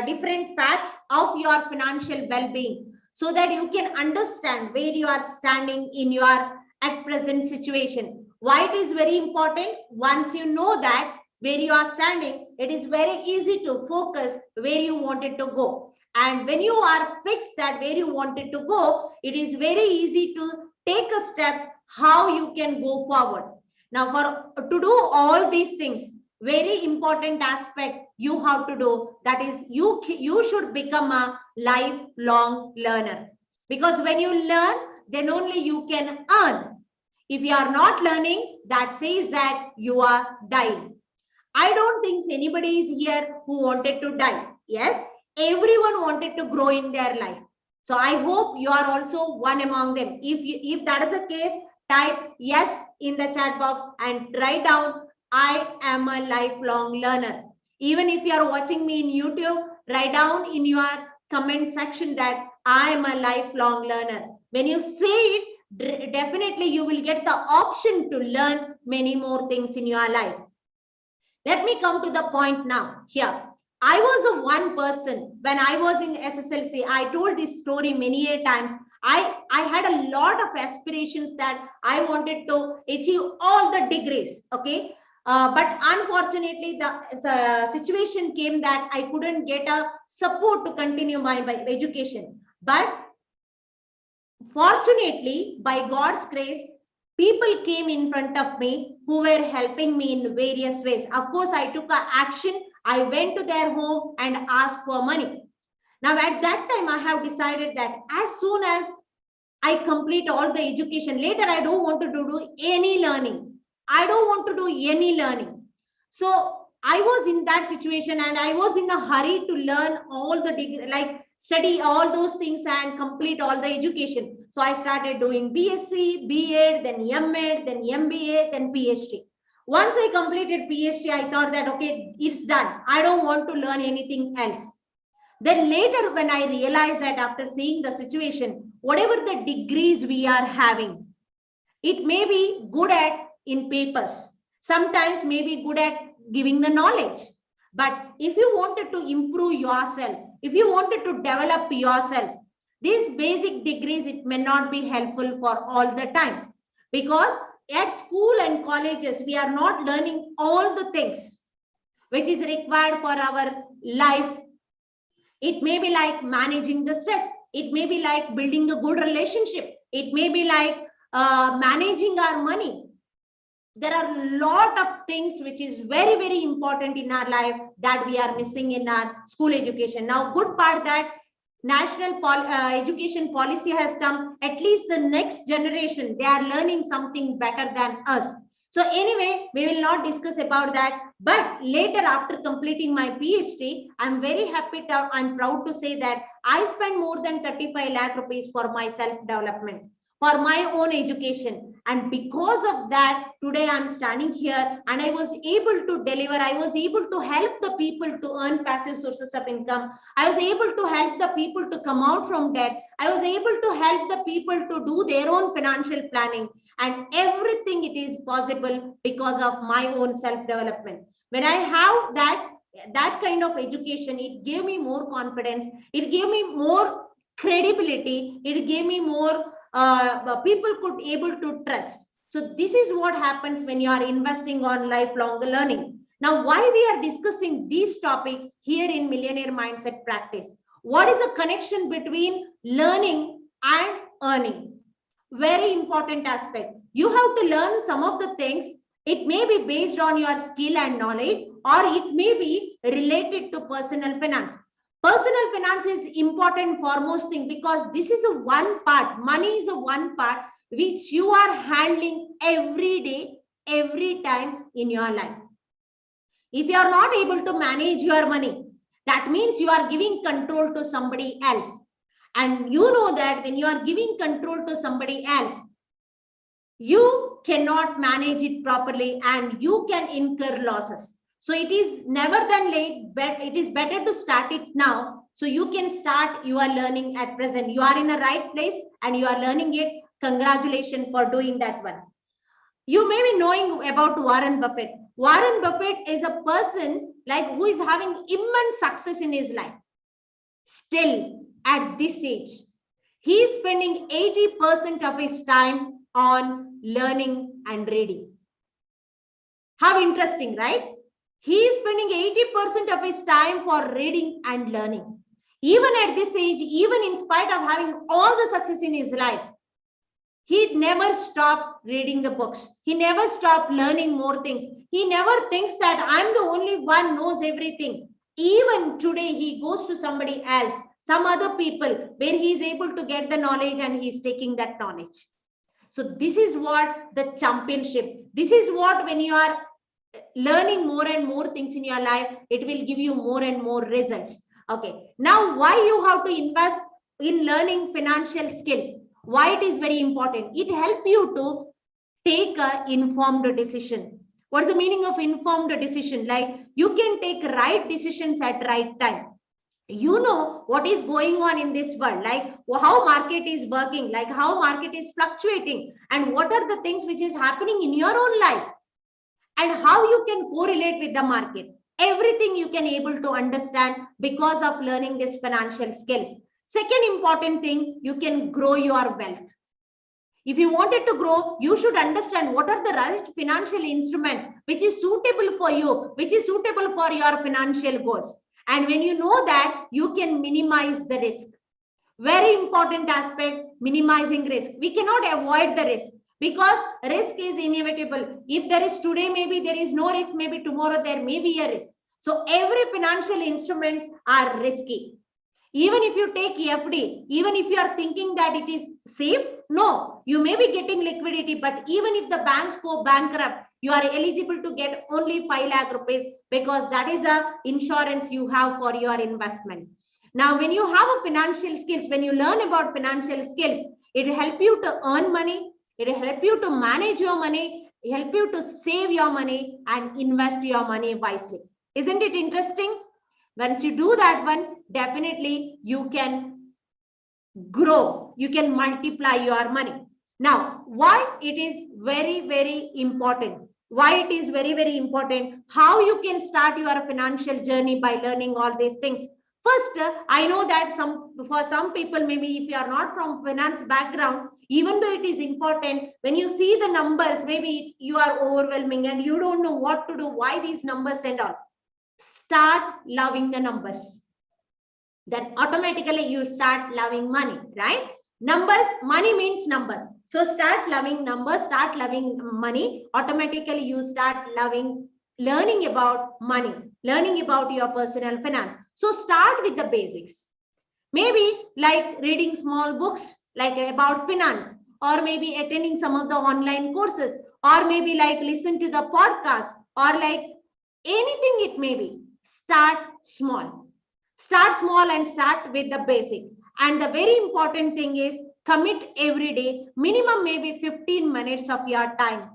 different facts of your financial well-being, so that you can understand where you are standing in your at present situation. Why it is very important? Once you know that where you are standing, it is very easy to focus where you wanted to go. And when you are fixed that where you wanted to go, it is very easy to take a steps how you can go forward. Now, for to do all these things, very important aspect you have to do, that is you should become a lifelong learner, because when you learn, then only you can earn. If you are not learning, that says that you are dying. I don't think anybody is here who wanted to die. Yes, everyone wanted to grow in their life. So I hope you are also one among them. If that is the case, type yes in the chat box and write down, I am a lifelong learner. Even if you are watching me in YouTube, write down in your comment section that I am a lifelong learner. When you say it, definitely you will get the option to learn many more things in your life. Let me come to the point now here. I was a one person when I was in SSLC. I told this story many times. I had a lot of aspirations that I wanted to achieve all the degrees. Okay. But unfortunately, the situation came that I couldn't get a support to continue my education. But fortunately, by God's grace, people came in front of me who were helping me in various ways. Of course, I took action. I went to their home and asked for money. Now, at that time, I have decided that as soon as I complete all the education, later I don't want to do any learning. I don't want to do any learning. So I was in that situation and I was in a hurry to learn all the degree, like study all those things and complete all the education. So I started doing BSc, B.Ed, then M.Ed, then MBA, then PhD. Once I completed PhD, I thought that, okay, it's done. I don't want to learn anything else. Then later, when I realized that after seeing the situation, whatever the degrees we are having, it may be good at in papers. Sometimes may be good at giving the knowledge. But if you wanted to improve yourself, if you wanted to develop yourself, these basic degrees, it may not be helpful for all the time, because at school and colleges, we are not learning all the things which is required for our life. It may be like managing the stress. It may be like building a good relationship. It may be like managing our money. There are a lot of things which is very, very important in our life that we are missing in our school education. Now, good part that national education policy has come, at least the next generation, they are learning something better than us. So anyway, we will not discuss about that. But later, after completing my PhD, I'm very happy and proud to say that I spent more than 35 lakh rupees for my self-development, for my own education. And because of that, today I'm standing here and I was able to deliver. I was able to help the people to earn passive sources of income. I was able to help the people to come out from debt. I was able to help the people to do their own financial planning. And everything it is possible because of my own self-development. When I have that kind of education, it gave me more confidence. It gave me more credibility. It gave me more people could able to trust. So this is what happens when you are investing on lifelong learning. Now, why we are discussing this topic here in Millionaire Mindset Practice? What is the connection between learning and earning? Very important aspect. You have to learn some of the things. It may be based on your skill and knowledge, or it may be related to personal finance. Personal finance is important foremost thing, because this is a one part. Money is a one part which you are handling every day, every time in your life. If you are not able to manage your money, that means you are giving control to somebody else. And you know that when you are giving control to somebody else, you cannot manage it properly and you can incur losses. So it is never than late, but it is better to start it now. So you can start your learning at present. You are in the right place and you are learning it. Congratulations for doing that one. You may be knowing about Warren Buffett. Warren Buffett is a person like who is having immense success in his life. Still, at this age, he is spending 80% of his time on learning and reading. How interesting, right? He is spending 80% of his time for reading and learning. Even at this age, even in spite of having all the success in his life, he never stopped reading the books. He never stopped learning more things. He never thinks that I'm the only one knows everything. Even today, he goes to somebody else, some other people, where he is able to get the knowledge and he's taking that knowledge. So this is what the championship, this is what when you are learning more and more things in your life, it will give you more and more results. Okay, now why you have to invest in learning financial skills? Why it is very important? It helps you to take an informed decision. What is the meaning of informed decision? Like you can take right decisions at right time. You know what is going on in this world, like how market is working, like how market is fluctuating, and what are the things which is happening in your own life, and how you can correlate with the market. Everything you can able to understand because of learning this financial skills. Second important thing, you can grow your wealth. If you wanted to grow, you should understand what are the right financial instruments which is suitable for you, which is suitable for your financial goals. And when you know that, you can minimize the risk. Very important aspect, minimizing risk. We cannot avoid the risk because risk is inevitable. If there is today, maybe there is no risk, maybe tomorrow there may be a risk. So every financial instruments are risky. Even if you take FD, even if you are thinking that it is safe, no, you may be getting liquidity, but even if the banks go bankrupt, you are eligible to get only 5 lakh rupees because that is a insurance you have for your investment. Now, when you have a financial skills, when you learn about financial skills, it will help you to earn money, it will help you to manage your money, help you to save your money and invest your money wisely. Isn't it interesting? Once you do that one, definitely you can grow, you can multiply your money. Now, why it is very, very important? Why it is very, very important? How you can start your financial journey by learning all these things. First, I know that for some people, maybe if you are not from finance background, even though it is important, when you see the numbers, maybe you are overwhelming and you don't know what to do, why these numbers and all. Start loving the numbers. Then automatically you start loving money, right? Numbers, money means numbers. So start loving numbers, start loving money. Automatically you start loving, learning about money, learning about your personal finance. So start with the basics. Maybe like reading small books, like about finance, or maybe attending some of the online courses, or maybe like listen to the podcast, or like anything it may be. Start small. Start small and start with the basic. And the very important thing is commit every day, minimum maybe 15 minutes of your time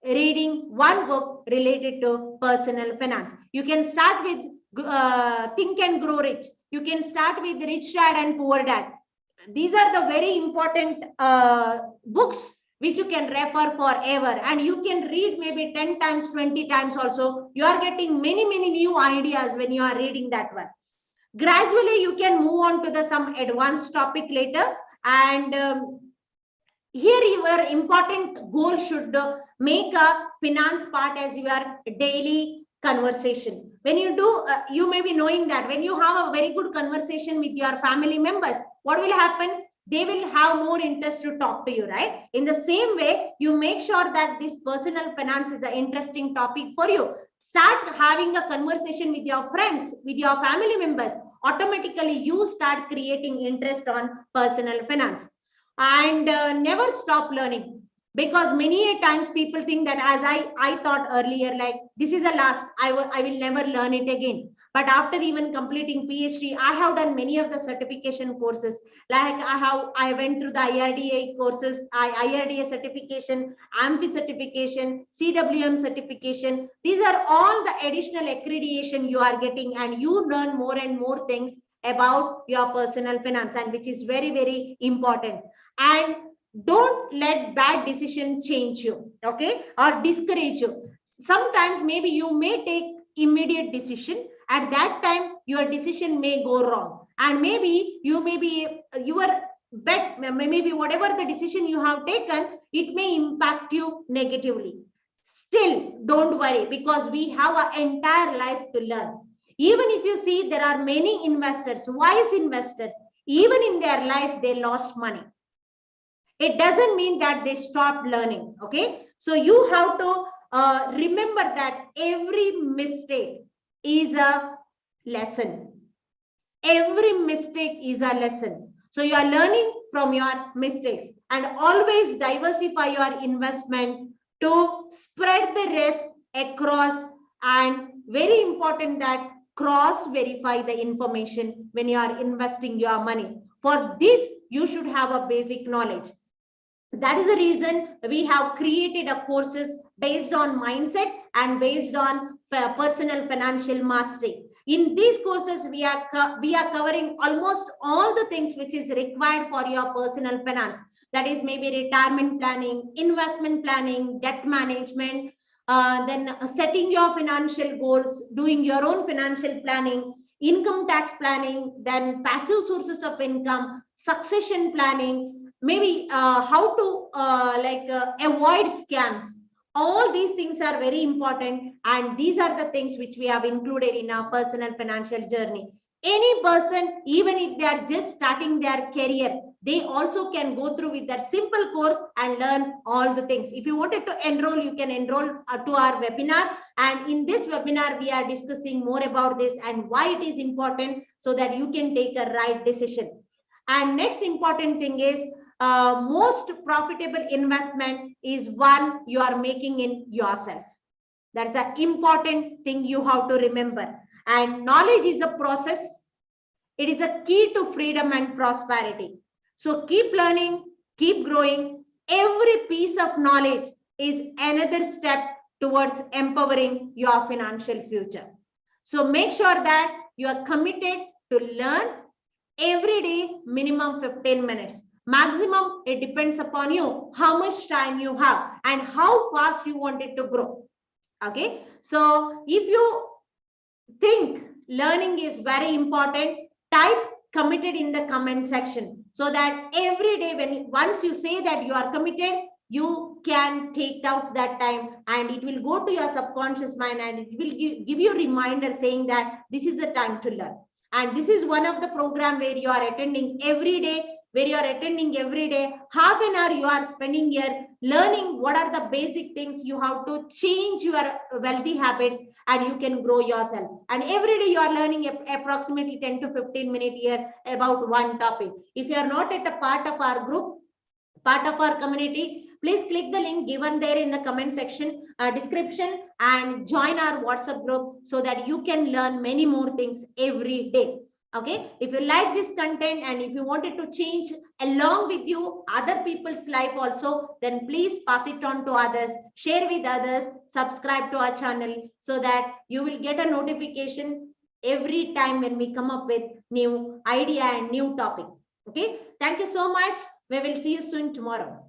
reading one book related to personal finance. You can start with Think and Grow Rich. You can start with Rich Dad and Poor Dad. These are the very important books which you can refer forever, and you can read maybe 10 times, 20 times also. You are getting many, many new ideas when you are reading that one. Gradually, you can move on to the some advanced topic later. And here your important goal should make a finance part as your daily conversation. When you do, you may be knowing that when you have a very good conversation with your family members, what will happen? They will have more interest to talk to you, right? In the same way, you make sure that this personal finance is an interesting topic for you. Start having a conversation with your friends, with your family members. Automatically, you start creating interest on personal finance. And never stop learning, because many times people think that, as I thought earlier, like this is a last, I will never learn it again. But after even completing PhD, I have done many of the certification courses. Like I went through the IRDA courses, IRDA certification, AMFI certification, CWM certification. These are all the additional accreditation you are getting, and you learn more and more things about your personal finance, and which is very, very important. And don't let bad decision change you, okay, or discourage you. Sometimes maybe you may take immediate decision. At that time, your decision may go wrong, and maybe you may be your bet, maybe whatever the decision you have taken, it may impact you negatively. Still, don't worry, because we have an entire life to learn. Even if you see, there are many investors, wise investors, even in their life, they lost money. It doesn't mean that they stopped learning. Okay. So you have to remember that every mistake is a lesson. Every mistake is a lesson. So you are learning from your mistakes, and always diversify your investment to spread the risk across, and very important that cross verify the information when you are investing your money. For this, you should have a basic knowledge. That is the reason we have created a courses based on mindset and based on personal financial mastery. In these courses, we are covering almost all the things which is required for your personal finance. That is maybe retirement planning, investment planning, debt management, then setting your financial goals, doing your own financial planning, income tax planning, then passive sources of income, succession planning, maybe how to avoid scams. All these things are very important, and these are the things which we have included in our personal financial journey. Any person, even if they are just starting their career, they also can go through with that simple course and learn all the things. If you wanted to enroll, you can enroll to our webinar, and in this webinar we are discussing more about this and why it is important, so that you can take a right decision. And next important thing is, most profitable investment is one you are making in yourself. That's an important thing you have to remember. And knowledge is a process. It is a key to freedom and prosperity. So keep learning, keep growing. Every piece of knowledge is another step towards empowering your financial future. So make sure that you are committed to learn every day, minimum 15 minutes. Maximum, it depends upon you, how much time you have and how fast you want it to grow. Okay. So if you think learning is very important, type committed in the comment section, so that every day, once you say that you are committed, you can take out that time, and it will go to your subconscious mind, and it will give you a reminder saying that this is the time to learn. And this is one of the program where you are attending every day, half an hour you are spending here learning what are the basic things you have to change your wealthy habits, and you can grow yourself. And every day you are learning approximately 10 to 15 minutes here about one topic. If you are not at a part of our group, part of our community, please click the link given there in the comment section description and join our WhatsApp group, so that you can learn many more things every day. Okay. If you like this content, and if you wanted to change along with you other people's life also, then please pass it on to others, share with others, subscribe to our channel, so that you will get a notification every time when we come up with new idea and new topic. Okay. Thank you so much. We will see you soon tomorrow.